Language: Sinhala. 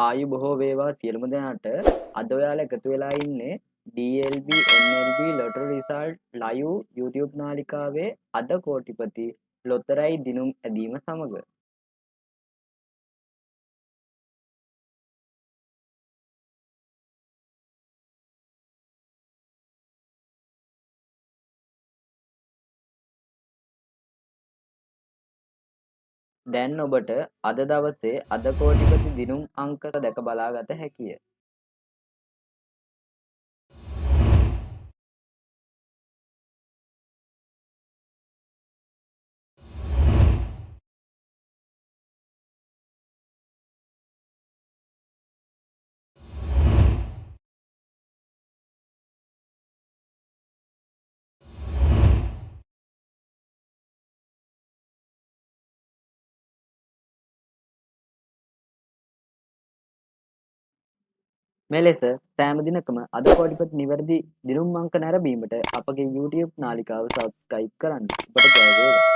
ආයු බොහෝ වේවා සියලුම දෙනාට. අද ඔයාලා එකතු වෙලා ඉන්නේ DLB NLB Lottery Result Live YouTube නාලිකාවේ අද කෝටිපති ලොතරැයි දිනුම් ඇදීම සමග. දැන් ඔබට අද දවසේ අද කෝටිපති දිනුම් අංක දැක බලාගත හැකිය. මෙලෙස සෑම දිනකම අද කෝටිපති නිවැරදි දිනුම් අංක නැරඹීමට අපගේ YouTube නාලිකාව සබ්ස්ක්‍රයිබ් කරන්න. ඔබට ජය වේවා.